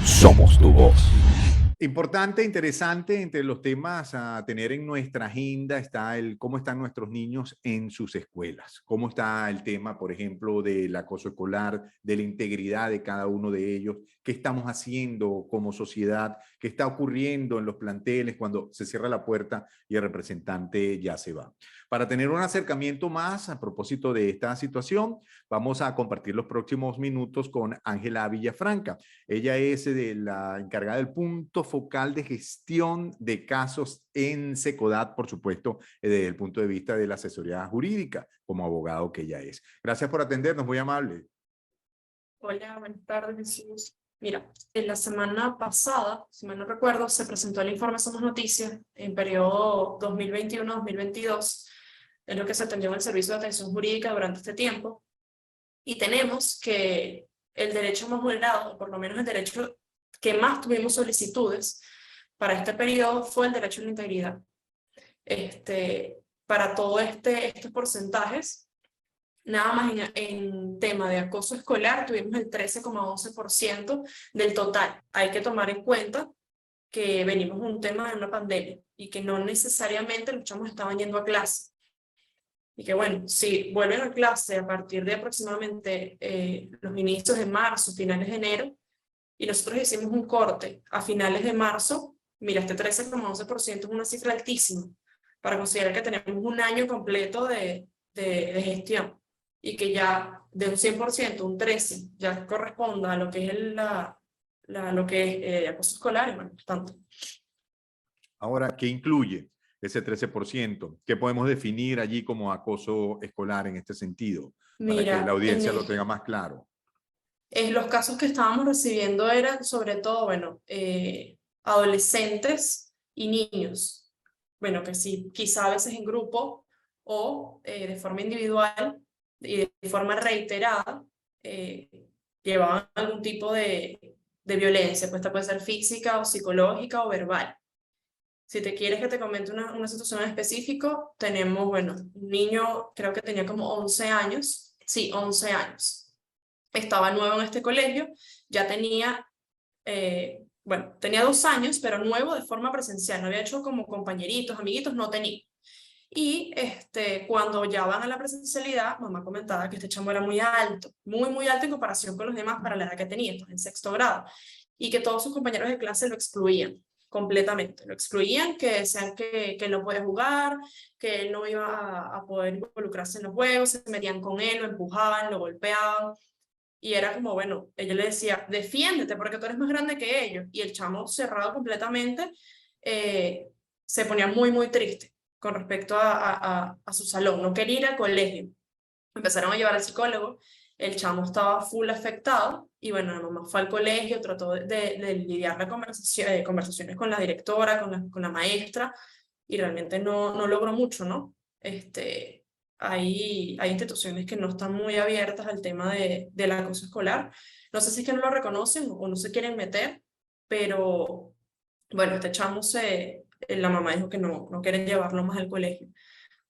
Somos tu voz. Importante, interesante, entre los temas a tener en nuestra agenda está el cómo están nuestros niños en sus escuelas, cómo está el tema, por ejemplo, del acoso escolar, de la integridad de cada uno de ellos, qué estamos haciendo como sociedad, qué está ocurriendo en los planteles cuando se cierra la puerta y el representante ya se va. Para tener un acercamiento más a propósito de esta situación, vamos a compartir los próximos minutos con Ángela Villafranca. Ella es la encargada del punto focal de gestión de casos en SECODAT, por supuesto, desde el punto de vista de la asesoría jurídica, como abogado que ella es. Gracias por atendernos, muy amable. Hola, buenas tardes, Jesús. Mira, en la semana pasada, si mal no recuerdo, se presentó el informe Somos Noticias en periodo 2021-2022, en lo que se atendió en el servicio de atención jurídica durante este tiempo, y tenemos que el derecho más vulnerado, por lo menos el derecho que más tuvimos solicitudes para este periodo, fue el derecho a la integridad. Para todos estos porcentajes, nada más en tema de acoso escolar tuvimos el 13,11% del total. Hay que tomar en cuenta que venimos de un tema de una pandemia y que no necesariamente los chamos estaban yendo a clase. Y que bueno, si vuelven a clase a partir de aproximadamente los inicios de marzo, finales de enero, y nosotros hicimos un corte a finales de marzo, mira, este 13,11% es una cifra altísima para considerar que tenemos un año completo de gestión y que ya de un 100%, un 13%, ya corresponda a lo que es lo que es acoso escolar, y bueno, por tanto. Ahora, ¿qué incluye ese 13%? ¿Qué podemos definir allí como acoso escolar en este sentido? Para que la audiencia lo tenga más claro. Los casos que estábamos recibiendo eran sobre todo, bueno, adolescentes y niños. Bueno, que sí, quizá a veces en grupo o de forma individual y de forma reiterada llevaban algún tipo de violencia, pues esta puede ser física o psicológica o verbal. Si te quieres que te comente una situación en específico, tenemos, bueno, un niño, creo que tenía como 11 años, sí, 11 años. Estaba nuevo en este colegio, ya tenía, bueno, tenía 2 años, pero nuevo de forma presencial, no había hecho como compañeritos, amiguitos, no tenía. Y cuando ya van a la presencialidad, mamá comentaba que este chamo era muy alto, muy alto en comparación con los demás para la edad que tenía, entonces en 6º grado, y que todos sus compañeros de clase lo excluían completamente, lo excluían, que decían que él no podía jugar, que él no iba a poder involucrarse en los juegos, se metían con él, lo empujaban, lo golpeaban. Y era como, bueno, ella le decía, defiéndete porque tú eres más grande que ellos. Y el chamo, cerrado completamente, se ponía muy triste con respecto a su salón. No quería ir al colegio. Empezaron a llevar al psicólogo. El chamo estaba full afectado. Y bueno, la mamá fue al colegio, trató de lidiar la conversaciones con la directora, con la maestra. Y realmente no logró mucho, ¿no? Hay instituciones que no están muy abiertas al tema del acoso escolar. No sé si es que no lo reconocen o no se quieren meter, pero bueno, este chamo la mamá dijo que no quieren llevarlo más al colegio,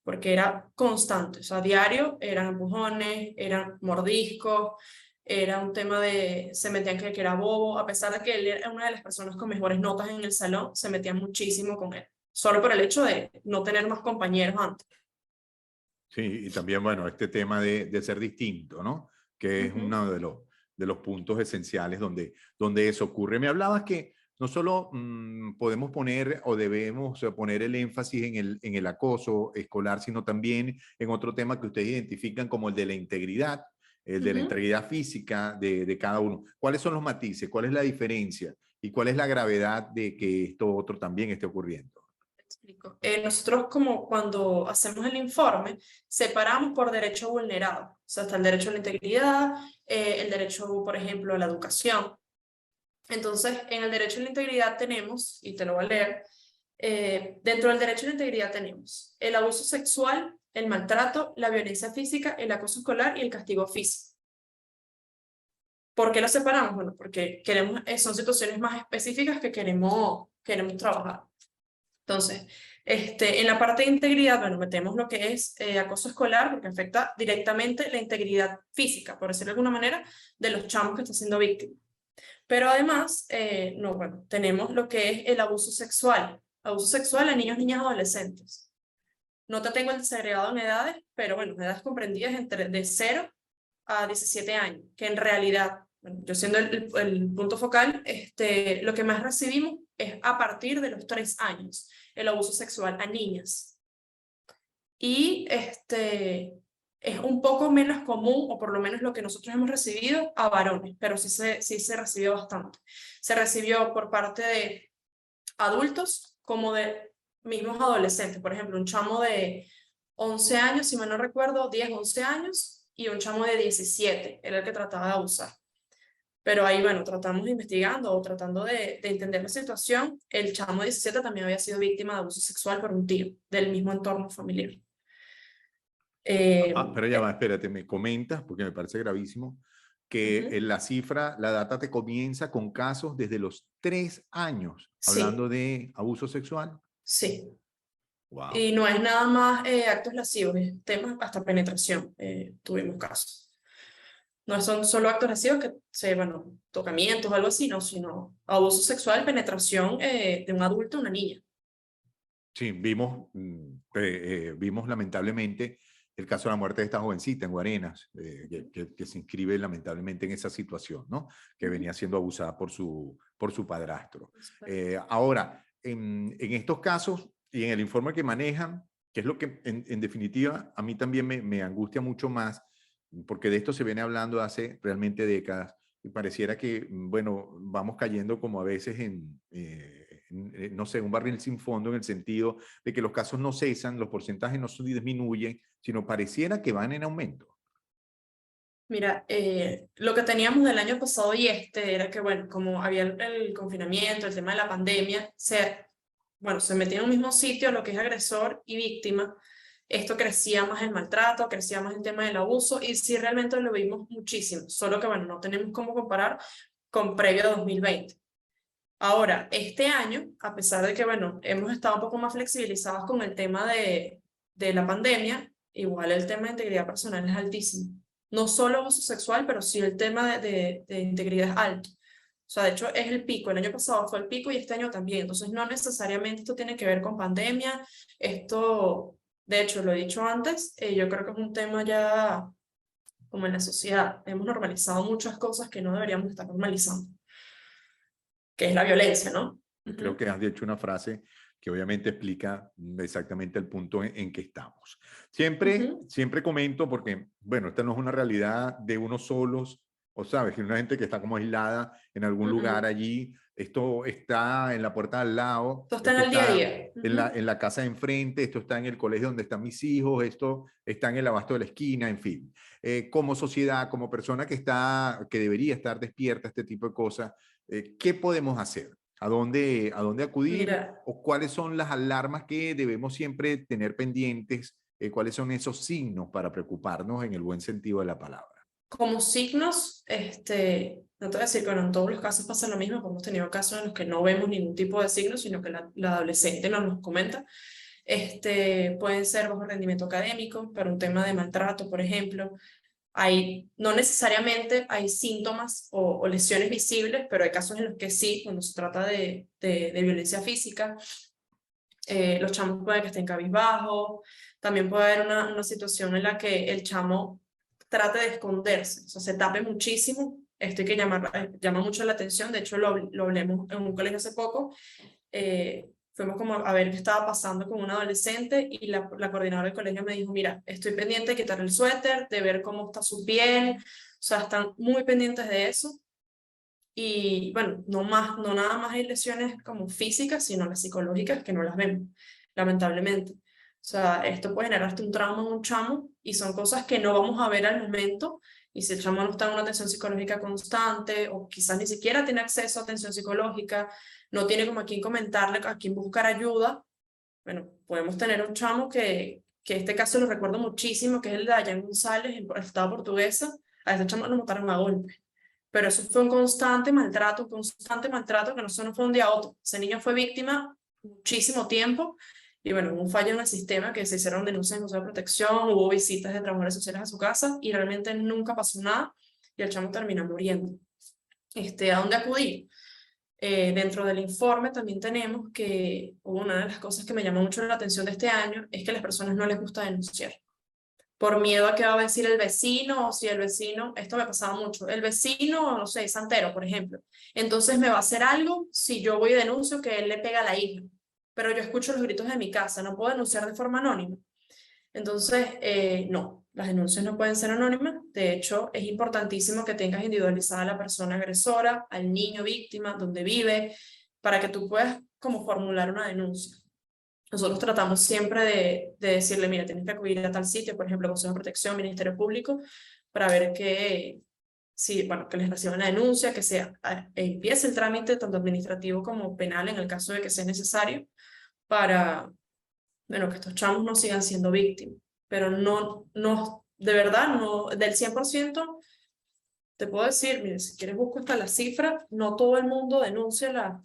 porque era constante, o sea, diario eran empujones, eran mordiscos, era un tema se metían que era bobo, a pesar de que él era una de las personas con mejores notas en el salón, se metían muchísimo con él, solo por el hecho de no tener más compañeros antes. Sí, y también, bueno, este tema de ser distinto, ¿no? Que es uno de los puntos esenciales donde eso ocurre. Me hablabas que no solo podemos poner o debemos poner el énfasis en el acoso escolar, sino también en otro tema que ustedes identifican como el de la integridad, el de la integridad física de cada uno. ¿Cuáles son los matices? ¿Cuál es la diferencia? ¿Y cuál es la gravedad de que esto otro también esté ocurriendo? Explico. Nosotros como cuando hacemos el informe, separamos por derecho vulnerado. O sea, está el derecho a la integridad, el derecho, por ejemplo, a la educación. Entonces, en el derecho a la integridad tenemos, y te lo voy a leer, dentro del derecho a la integridad tenemos el abuso sexual, el maltrato, la violencia física, el acoso escolar y el castigo físico. ¿Por qué lo separamos? Bueno, porque son situaciones más específicas que queremos trabajar. Entonces, en la parte de integridad, bueno, metemos lo que es acoso escolar, porque afecta directamente la integridad física, por decirlo de alguna manera, de los chamos que están siendo víctimas. Pero además, no, bueno, tenemos lo que es el abuso sexual a niños, niñas, adolescentes. No te tengo el segregado en edades, pero bueno, edades comprendidas entre de 0 a 17 años, que en realidad, bueno, yo siendo el punto focal, lo que más recibimos es a partir de los 3 años, el abuso sexual a niñas. Y es un poco menos común, o por lo menos lo que nosotros hemos recibido, a varones, pero sí se recibió bastante. Se recibió por parte de adultos como de mismos adolescentes. Por ejemplo, un chamo de 11 años, si mal no recuerdo, 10, 11 años, y un chamo de 17, era el que trataba de abusar. Pero ahí, bueno, tratamos investigando o tratando de entender la situación. El chamo de 17 también había sido víctima de abuso sexual por un tío del mismo entorno familiar. Pero ya va, espérate, me comentas, porque me parece gravísimo, que en la cifra, la data te comienza con casos desde los 3 años, hablando Sí, de abuso sexual. sí. Wow. Y no es nada más actos lascivos, es temas hasta penetración, tuvimos casos. No son solo actos lascivos bueno, tocamientos o algo así, no, sino abuso sexual, penetración de un adulto a una niña. Sí, vimos lamentablemente el caso de la muerte de esta jovencita en Guarenas, que se inscribe lamentablemente en esa situación, ¿no? Que venía siendo abusada por su padrastro. Ahora, en estos casos y en el informe que manejan, que es lo que en definitiva a mí también me angustia mucho más, porque de esto se viene hablando hace realmente décadas, y pareciera que, bueno, vamos cayendo como a veces no sé, un barril sin fondo, en el sentido de que los casos no cesan, los porcentajes no disminuyen, sino pareciera que van en aumento. Mira, lo que teníamos del año pasado y era que, bueno, como había el confinamiento, el tema de la pandemia, bueno, se metía en un mismo sitio lo que es agresor y víctima. Esto crecía más el maltrato, crecía más el tema del abuso, y sí realmente lo vimos muchísimo, solo que, bueno, no tenemos cómo comparar con previo a 2020. Ahora, este año, a pesar de que, bueno, hemos estado un poco más flexibilizados con el tema de la pandemia, igual el tema de integridad personal es altísimo. No solo abuso sexual, pero sí el tema de integridad es alto. O sea, de hecho es el pico. El año pasado fue el pico y este año también. Entonces, no necesariamente esto tiene que ver con pandemia. Esto, de hecho, lo he dicho antes, yo creo que es un tema ya como en la sociedad. Hemos normalizado muchas cosas que no deberíamos estar normalizando, que es la violencia, ¿no? Creo que has dicho una frase que obviamente explica exactamente el punto en que estamos. Siempre comento, porque, bueno, esta no es una realidad de unos solos, o sabes, que una gente que está como aislada en algún lugar allí. Esto está en la puerta al lado, Esto está en esto el día a está día. en la casa de enfrente, esto está en el colegio donde están mis hijos, esto está en el abasto de la esquina, en fin. Como sociedad, como persona que debería estar despierta a este tipo de cosas, ¿qué podemos hacer? ¿A dónde acudir? Mira, ¿O cuáles son las alarmas que debemos siempre tener pendientes? ¿Cuáles son esos signos para preocuparnos en el buen sentido de la palabra? como signos, no te voy a decir que no en todos los casos pasa lo mismo, porque hemos tenido casos en los que no vemos ningún tipo de signo, sino que la adolescente nos comenta. Pueden ser bajo rendimiento académico, para un tema de maltrato, por ejemplo. No necesariamente hay síntomas o lesiones visibles, pero hay casos en los que sí, cuando se trata de violencia física. Los chamos pueden que estén cabizbajos. También puede haber una situación en la que el chamo trate de esconderse, o sea, se tape muchísimo. Esto hay que llama mucho la atención. De hecho, lo hablemos en un colegio hace poco. Fuimos como a ver qué estaba pasando con un adolescente, y la coordinadora del colegio me dijo: mira, estoy pendiente de quitar el suéter, de ver cómo está su piel. O sea, están muy pendientes de eso. Y bueno, no nada más hay lesiones como físicas, sino las psicológicas, que no las vemos, lamentablemente. O sea, esto puede generar hasta un trauma en un chamo, y son cosas que no vamos a ver al momento. Y si el chamo no está en una atención psicológica constante, o quizás ni siquiera tiene acceso a atención psicológica, no tiene como a quién comentarle, a quién buscar ayuda, bueno, podemos tener un chamo que este caso lo recuerdo muchísimo, que es el de Dayan González, en el estado portuguesa. A este chamo lo mataron a golpes. Pero eso fue un constante maltrato, que no solo fue un día a otro. Ese niño fue víctima muchísimo tiempo, y bueno, hubo un fallo en el sistema, que se hicieron denuncias en el Consejo de Protección, hubo visitas de trabajadores sociales a su casa, y realmente nunca pasó nada, y el chamo terminó muriendo. ¿A dónde acudir? Dentro del informe también tenemos que una de las cosas que me llamó mucho la atención de este año es que a las personas no les gusta denunciar por miedo a qué va a decir el vecino, o si el vecino, esto me pasaba mucho, el vecino, no sé, es santero, por ejemplo, entonces me va a hacer algo si yo voy y denuncio que él le pega a la hija, pero yo escucho los gritos de mi casa, no puedo denunciar de forma anónima. Entonces, no, las denuncias no pueden ser anónimas. De hecho, es importantísimo que tengas individualizada a la persona agresora, al niño víctima, donde vive, para que tú puedas como formular una denuncia. Nosotros tratamos siempre de decirle, mira, tienes que acudir a tal sitio, por ejemplo, Consejo de Protección, Ministerio Público, para ver que, sí, bueno, que les reciban la denuncia, que empiece el trámite tanto administrativo como penal en el caso de que sea necesario, para, bueno, que estos chamos no sigan siendo víctimas. Pero de verdad, no, del 100%, te puedo decir, mire, si quieres busco hasta la cifra, no todo el mundo denuncia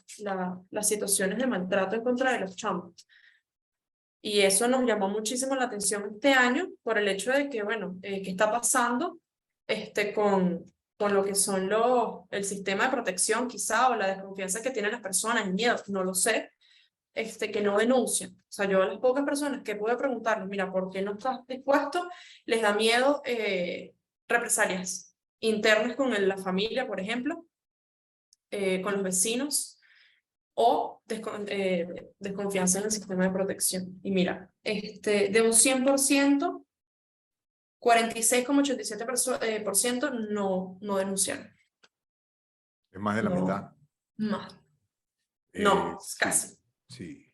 las situaciones de maltrato en contra de los chamos. Y eso nos llamó muchísimo la atención este año por el hecho de que, bueno, ¿qué está pasando con lo que son el sistema de protección quizá o la desconfianza que tienen las personas, el miedo, no lo sé, que no denuncian? O sea, yo a las pocas personas que pude preguntarles, mira, ¿por qué no estás dispuesto? Les da miedo represalias internas con la familia, por ejemplo, con los vecinos, o desconfianza en el sistema de protección. Y mira, de un 100%, 46,87% no denunciaron. Es más de la mitad. Más. No, Sí, casi. Sí,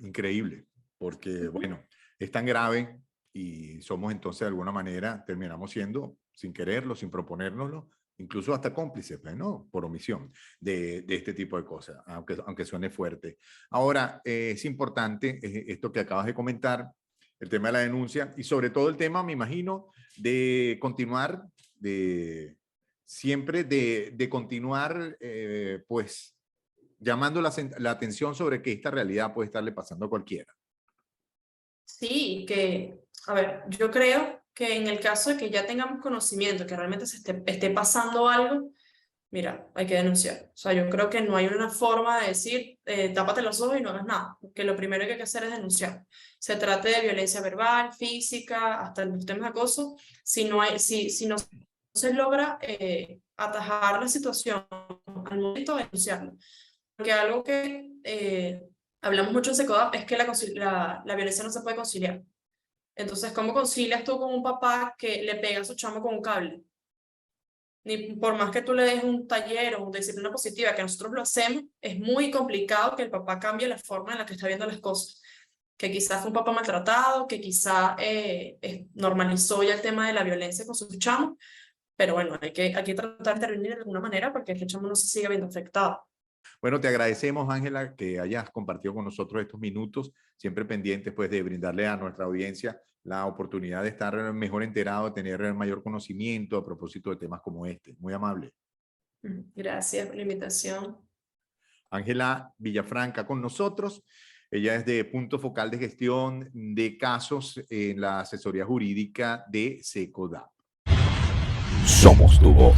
increíble, porque bueno, es tan grave y somos entonces de alguna manera, terminamos siendo, sin quererlo, sin proponérnoslo, incluso hasta cómplices, ¿no? Por omisión de este tipo de cosas, aunque suene fuerte. Ahora, es importante esto que acabas de comentar, el tema de la denuncia y sobre todo el tema, me imagino, de continuar, siempre de continuar, pues, llamando la atención sobre que esta realidad puede estarle pasando a cualquiera. Sí, a ver, yo creo que en el caso de que ya tengamos conocimiento, que realmente se esté pasando algo, mira, hay que denunciar. O sea, yo creo que no hay una forma de decir, tápate los ojos y no hagas nada, porque lo primero que hay que hacer es denunciar. Se trate de violencia verbal, física, hasta los temas de acoso. Si no se logra atajar la situación al momento de denunciarlo. Porque algo que hablamos mucho en Secodap es que la violencia no se puede conciliar. Entonces, ¿cómo concilias tú con un papá que le pega a su chamo con un cable? Ni por más que tú le des un taller o una disciplina positiva, que nosotros lo hacemos, es muy complicado que el papá cambie la forma en la que está viendo las cosas. Que quizás fue un papá maltratado, que quizás normalizó ya el tema de la violencia con sus chamos, pero bueno, hay que tratar de intervenir de alguna manera porque el chamo no se siga viendo afectado. Bueno, te agradecemos, Ángela, que hayas compartido con nosotros estos minutos, siempre pendientes pues, de brindarle a nuestra audiencia la oportunidad de estar mejor enterado, de tener mayor conocimiento a propósito de temas como este. Muy amable. Gracias por la invitación. Ángela Villafranca con nosotros. Ella es de Punto Focal de Gestión de Casos en la Asesoría Jurídica de Secodap. Somos tu voz.